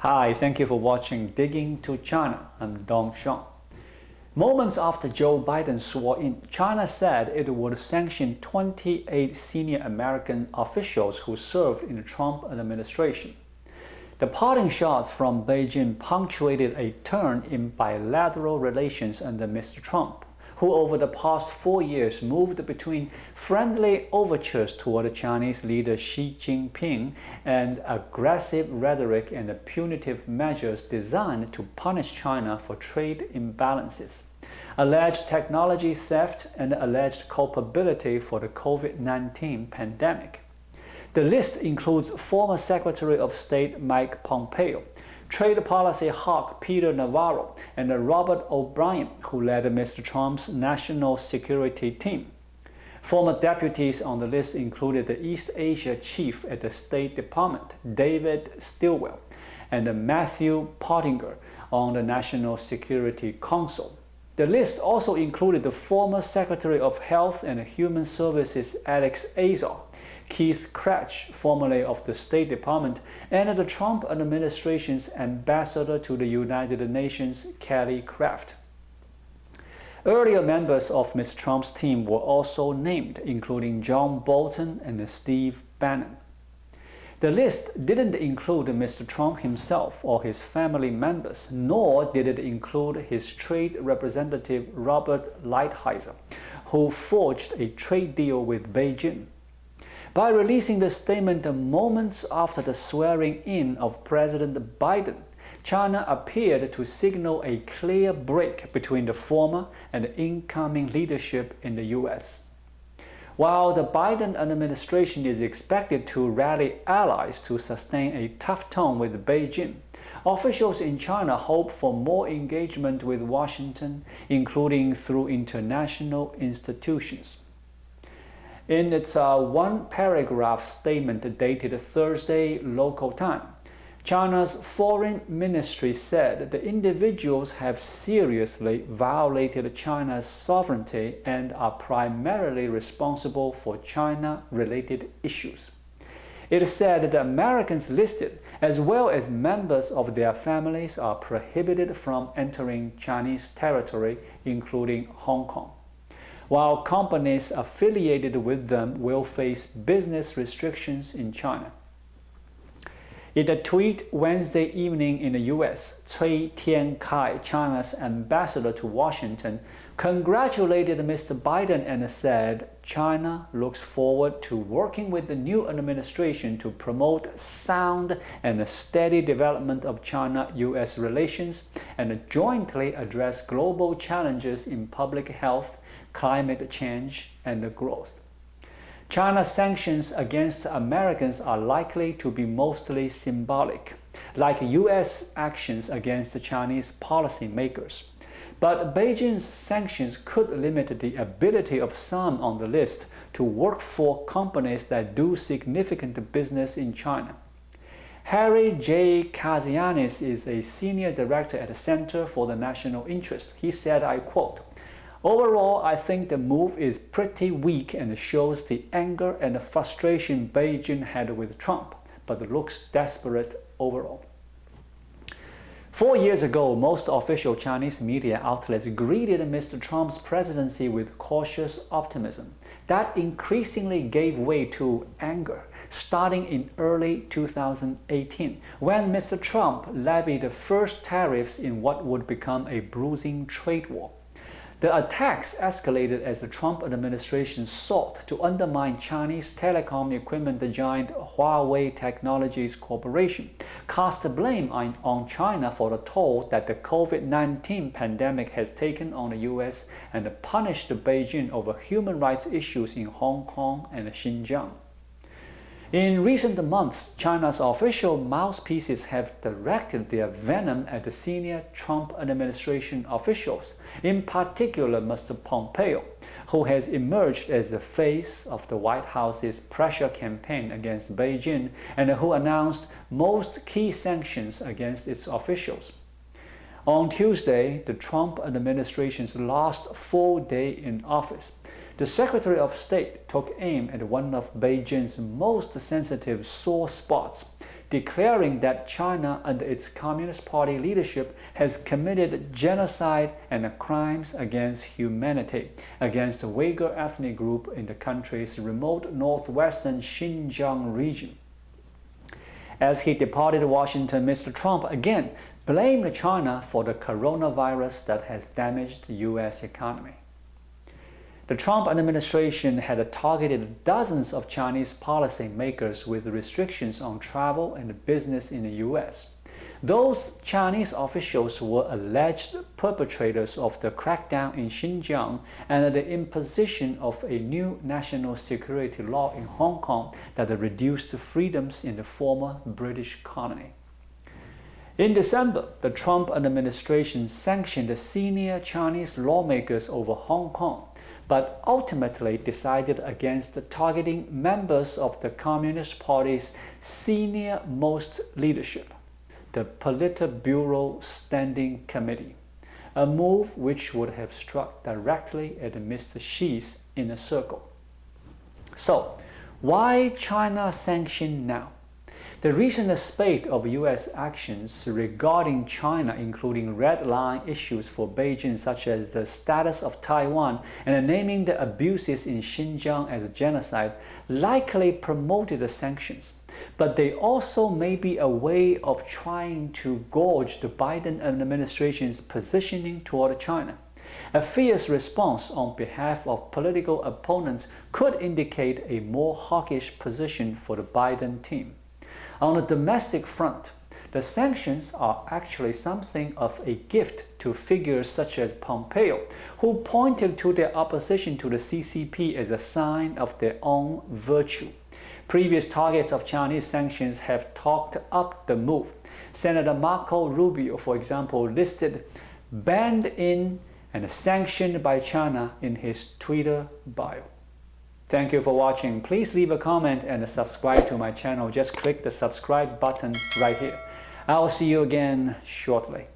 Hi, thank you for watching Digging to China. I'm Dong Shang. Moments after Joe Biden swore in, China said it would sanction 28 senior American officials who served in the Trump administration. The parting shots from Beijing punctuated a turn in bilateral relations under Mr. Trump, who over the past 4 years moved between friendly overtures toward Chinese leader Xi Jinping and aggressive rhetoric and punitive measures designed to punish China for trade imbalances, alleged technology theft, and alleged culpability for the COVID-19 pandemic. The list includes former Secretary of State Mike Pompeo, trade policy hawk Peter Navarro, and Robert O'Brien, who led Mr. Trump's national security team. Former deputies on the list included the East Asia chief at the State Department, David Stilwell, and Matthew Pottinger on the National Security Council. The list also included the former Secretary of Health and Human Services Alex Azar, Keith Krach, formerly of the State Department, and the Trump administration's ambassador to the United Nations, Kelly Craft. Earlier members of Mr. Trump's team were also named, including John Bolton and Steve Bannon. The list didn't include Mr. Trump himself or his family members, nor did it include his trade representative Robert Lighthizer, who forged a trade deal with Beijing. By releasing the statement moments after the swearing-in of President Biden, China appeared to signal a clear break between the former and incoming leadership in the U.S. While the Biden administration is expected to rally allies to sustain a tough tone with Beijing, officials in China hope for more engagement with Washington, including through international institutions. In its one-paragraph statement dated Thursday local time, China's foreign ministry said the individuals have seriously violated China's sovereignty and are primarily responsible for China-related issues. It said the Americans listed, as well as members of their families, are prohibited from entering Chinese territory, including Hong Kong, while companies affiliated with them will face business restrictions in China. In a tweet Wednesday evening in the U.S., Cui Tiankai, China's ambassador to Washington, congratulated Mr. Biden and said China looks forward to working with the new administration to promote sound and steady development of China-U.S. relations and jointly address global challenges in public health, climate change, and growth. China's sanctions against Americans are likely to be mostly symbolic, like U.S. actions against Chinese policymakers. But Beijing's sanctions could limit the ability of some on the list to work for companies that do significant business in China. Harry J. Kazianis is a senior director at the Center for the National Interest. He said, I quote, "Overall, I think the move is pretty weak and shows the anger and frustration Beijing had with Trump, but looks desperate overall." 4 years ago, most official Chinese media outlets greeted Mr. Trump's presidency with cautious optimism. That increasingly gave way to anger, starting in early 2018, when Mr. Trump levied the first tariffs in what would become a bruising trade war. The attacks escalated as the Trump administration sought to undermine Chinese telecom equipment giant Huawei Technologies Corporation, cast blame on China for the toll that the COVID-19 pandemic has taken on the U.S., and punished Beijing over human rights issues in Hong Kong and Xinjiang. In recent months, China's official mouthpieces have directed their venom at the senior Trump administration officials, in particular Mr. Pompeo, who has emerged as the face of the White House's pressure campaign against Beijing and who announced most key sanctions against its officials. On Tuesday, the Trump administration's last full day in office, the Secretary of State took aim at one of Beijing's most sensitive sore spots, declaring that China under its Communist Party leadership has committed genocide and crimes against humanity against the Uyghur ethnic group in the country's remote northwestern Xinjiang region. As he departed Washington, Mr. Trump again blamed China for the coronavirus that has damaged the U.S. economy. The Trump administration had targeted dozens of Chinese policymakers with restrictions on travel and business in the U.S. Those Chinese officials were alleged perpetrators of the crackdown in Xinjiang and the imposition of a new national security law in Hong Kong that reduced freedoms in the former British colony. In December, the Trump administration sanctioned senior Chinese lawmakers over Hong Kong, but ultimately decided against targeting members of the Communist Party's senior-most leadership, the Politburo Standing Committee, a move which would have struck directly at Mr. Xi's inner circle. So, why China sanction now? The recent spate of U.S. actions regarding China, including red line issues for Beijing such as the status of Taiwan and naming the abuses in Xinjiang as genocide, likely promoted the sanctions. But they also may be a way of trying to gauge the Biden administration's positioning toward China. A fierce response on behalf of political opponents could indicate a more hawkish position for the Biden team. On the domestic front, the sanctions are actually something of a gift to figures such as Pompeo, who pointed to their opposition to the CCP as a sign of their own virtue. Previous targets of Chinese sanctions have talked up the move. Senator Marco Rubio, for example, listed "banned in" and "sanctioned by China" in his Twitter bio. Thank you for watching. Please leave a comment and subscribe to my channel. Just click the subscribe button right here. I will see you again shortly.